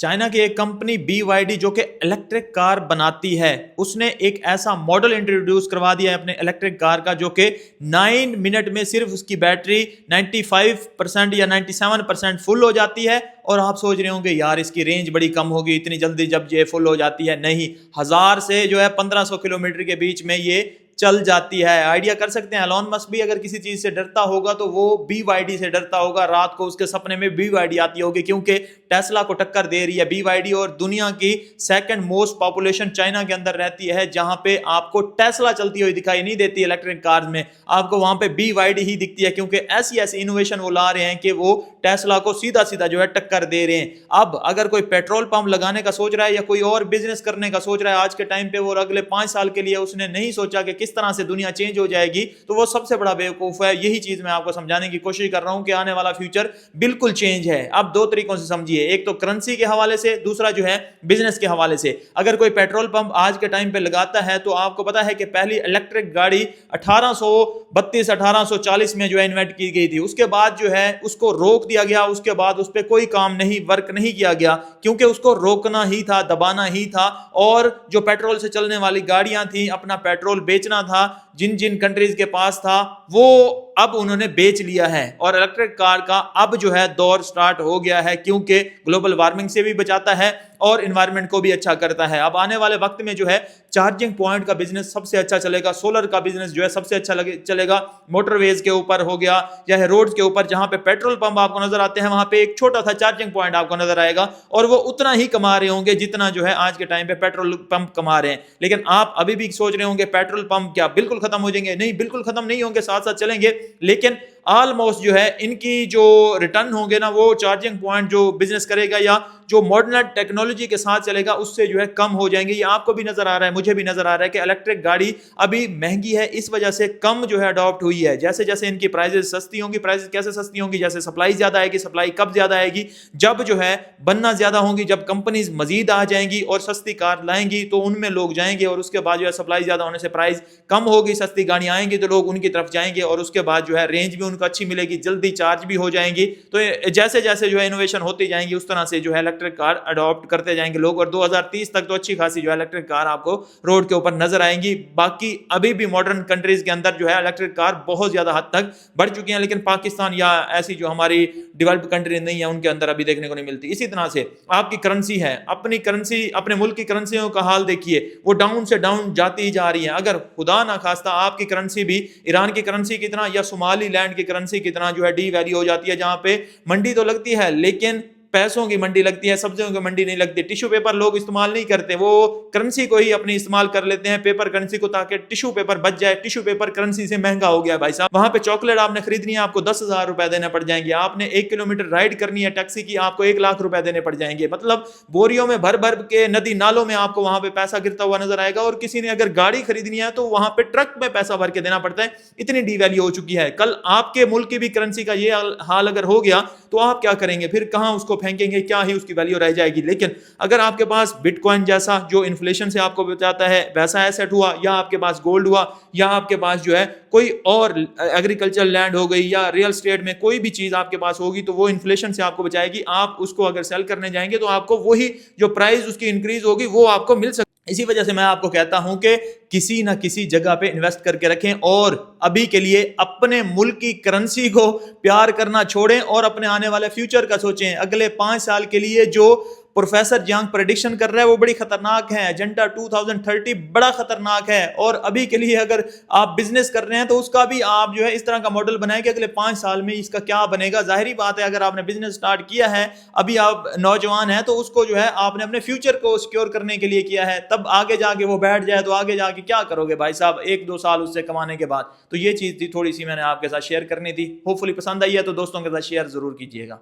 China की एक company BYD जो कि इलेक्ट्रिक कार बनाती है, उसने एक ऐसा मॉडल इंट्रोड्यूस करवा दिया है अपने इलेक्ट्रिक कार का जो कि 9 मिनट में सिर्फ उसकी बैटरी 95% या 97% फुल हो जाती है। और आप सोच रहे होंगे यार इसकी रेंज बड़ी कम होगी इतनी जल्दी जब ये फुल हो जाती है। नहीं, 1000 से जो है 1500 किलोमीटर के बीच में ये चल जाती है। आइडिया कर सकते हैं एलॉन मस्क भी अगर किसी चीज से डरता होगा तो वो BYD से डरता होगा। रात को उसके सपने में BYD आती होगी क्योंकि टेस्ला को टक्कर दे रही है BYD। और दुनिया की सेकंड मोस्ट पॉपुलेशन चाइना के अंदर रहती है, जहां पे आपको टेस्ला चलती हुई दिखाई नहीं देती इलेक्ट्रिक कार्स में, आपको वहां पे BYD ही दिखती है क्योंकि ऐसी ऐसी इनोवेशन वो ला रहे हैं कि वो टेस्ला को सीधा सीधा जो है टक्कर दे रहे हैं। अब अगर कोई पेट्रोल पंप लगाने का सोच रहा है या कोई और बिजनेस करने का सोच रहा है आज के टाइम पे, वो अगले 5 साल के लिए उसने नहीं सोचा कि किस तरह से दुनिया चेंज हो जाएगी, तो वो सबसे बड़ा बेवकूफ है। यही चीज मैं आपको समझाने की कोशिश कर रहा हूं कि आने वाला फ्यूचर बिल्कुल चेंज है। अब दो तरीकों से समझिए, एक तो करेंसी के हवाले से, दूसरा जो है बिजनेस के हवाले से। अगर कोई पेट्रोल पंप आज के टाइम पे लगाता है तो आपको पता है कि पहली इलेक्ट्रिक गाड़ी 1832-1840 में जो है इन्वेंट की गई थी। उसके बाद जो है उसको रोक दिया गया, उसके बाद उस पर कोई काम नहीं वर्क नहीं किया गया क्योंकि उसको रोकना ही था, दबाना ही था। और जो पेट्रोल से चलने वाली गाड़ियां थी, अपना पेट्रोल बेचना था, जिन जिन कंट्रीज के पास था वो अब उन्होंने बेच लिया है। और इलेक्ट्रिक कार का अब जो है दौर स्टार्ट हो गया है क्योंकि ग्लोबल वार्मिंग से भी बचाता है और एनवायरनमेंट को भी अच्छा करता है। अब आने वाले वक्त में जो है चार्जिंग पॉइंट का बिजनेस सबसे अच्छा चलेगा, सोलर का बिजनेस जो है सबसे अच्छा चलेगा। मोटरवेज के ऊपर हो गया या रोड के ऊपर जहां पे पेट्रोल पंप आपको नजर आते हैं, वहां पे एक छोटा सा चार्जिंग पॉइंट आपको नजर आएगा और वो उतना ही कमा रहे होंगे जितना जो है आज के टाइम पे पेट्रोल पंप कमा रहे हैं। लेकिन आप अभी भी सोच रहे होंगे पेट्रोल पंप क्या बिल्कुल खत्म हो जाएंगे? नहीं, बिल्कुल खत्म नहीं होंगे, साथ साथ चलेंगे, लेकिन ऑलमोस्ट जो है इनकी जो रिटर्न होंगे ना, वो चार्जिंग पॉइंट जो बिजनेस करेगा या जो मॉडर्न टेक्नोलॉजी के साथ चलेगा उससे जो है कम हो जाएंगे। ये आपको भी नजर आ रहा है, मुझे भी नजर आ रहा है कि इलेक्ट्रिक गाड़ी अभी महंगी है, इस वजह से कम जो है अडॉप्ट हुई है। जैसे जैसे इनकी प्राइसेस सस्ती होंगी, प्राइसेस कैसे सस्ती होंगी? जैसे सप्लाई ज्यादा आएगी। सप्लाई कब ज्यादा आएगी? जब जो है बनना ज्यादा होंगी, जब कंपनीज मजीद आ जाएंगी और सस्ती कार लाएंगी तो उनमें लोग जाएंगे और उसके बाद जो है सप्लाई ज्यादा होने से प्राइस कम होगी, सस्ती गाड़ियां आएंगी तो लोग उनकी तरफ जाएंगे और उसके बाद जो है रेंज भी उनको अच्छी मिलेगी, जल्दी चार्ज भी हो जाएंगी। तो जैसे जैसे जो है इनोवेशन होती जाएंगी उस तरह से जो है इलेक्ट्रिक कार अडॉप्ट करते जाएंगे लोग और 2030 तक तो अच्छी खासी जो है इलेक्ट्रिक कार आपको रोड के ऊपर नजर आएंगी। बाकी अभी भी मॉडर्न कंट्रीज के अंदर जो है इलेक्ट्रिक कार बहुत ज्यादा हद तक बढ़ चुकी हैं, लेकिन पाकिस्तान या ऐसी जो हमारी डेवलप्ड कंट्री नहीं है उनके अंदर अभी देखने को नहीं मिलती। इसी तरह से आपकी करेंसी है, अपनी करेंसी, अपने मुल्क की करेंसियों का हाल देखिए, वो डाउन से डाउन जाती ही जा रही है। अगर खुदा ना खास्ता आपकी करेंसी भी ईरान की करेंसी की तरह या सोमाली लैंड की करेंसी की तरह जो है डी वैल्यू हो जाती है, जहां पे मंडी तो लगती है लेकिन पैसों की मंडी लगती है, सब्जियों की मंडी नहीं लगती। टिश्यू पेपर लोग इस्तेमाल नहीं करते, वो करेंसी को ही अपनी इस्तेमाल कर लेते हैं, पेपर करेंसी को, ताकि टिश्यू पेपर बच जाए। टिश्यू पेपर करेंसी से महंगा हो गया भाई साहब। वहां पे चॉकलेट आपने खरीदनी है, आपको 10,000 रुपए देने पड़ जाएंगे। आपने 1 किलोमीटर राइड करनी है टैक्सी की, आपको 1 लाख रुपए देने पड़ जाएंगे। मतलब बोरियों में भर भर के नदी नालों में आपको वहां पे पैसा गिरता हुआ नजर आएगा। और किसी ने अगर गाड़ी खरीदनी है तो वहां पे ट्रक में पैसा भर के देना पड़ता है, इतनी डीवैल्यू हो चुकी है। कल आपके मुल्क की भी करेंसी का ये हाल अगर हो गया तो आप क्या करेंगे? फिर कहां उसको फेंकेंगे? क्या ही उसकी वैल्यू रह जाएगी। लेकिन अगर आपके पास बिटकॉइन जैसा जो इन्फ्लेशन से आपको बचाता है वैसा एसेट हुआ, या आपके पास गोल्ड हुआ, या आपके पास जो है कोई और एग्रीकल्चर लैंड हो गई या रियल एस्टेट में कोई भी चीज आपके पास होगी, तो वो इन्फ्लेशन से आपको बचाएगी। आप उसको अगर सेल करने जाएंगे तो आपको वही जो प्राइस उसकी इंक्रीज होगी वो आपको मिल सकती है। इसी वजह से मैं आपको कहता हूं कि किसी ना किसी जगह पे इन्वेस्ट करके रखें और अभी के लिए अपने मुल्क की करेंसी को प्यार करना छोड़ें और अपने आने वाले फ्यूचर का सोचें। अगले 5 साल के लिए जो प्रोफेसर जंग प्रेडिक्शन कर रहा है वो बड़ी खतरनाक है। एजेंडा 2030 बड़ा खतरनाक है। और अभी के लिए अगर आप बिजनेस कर रहे हैं तो उसका भी आप जो है इस तरह का मॉडल बनाएं कि अगले 5 साल में इसका क्या बनेगा। जाहिर बात है अगर आपने बिजनेस स्टार्ट किया है, अभी आप नौजवान हैं, तो उसको जो है आपने अपने फ्यूचर को सिक्योर करने के लिए किया है। तब आगे जाके वो बैठ जाए तो आगे जाके क्या करोगे भाई साहब 1-2 साल उससे कमाने के बाद? तो ये चीज थी, थोड़ी सी मैंने आपके साथ शेयर करनी थी। होपफुली पसंद आई है तो दोस्तों के साथ शेयर जरूर कीजिएगा।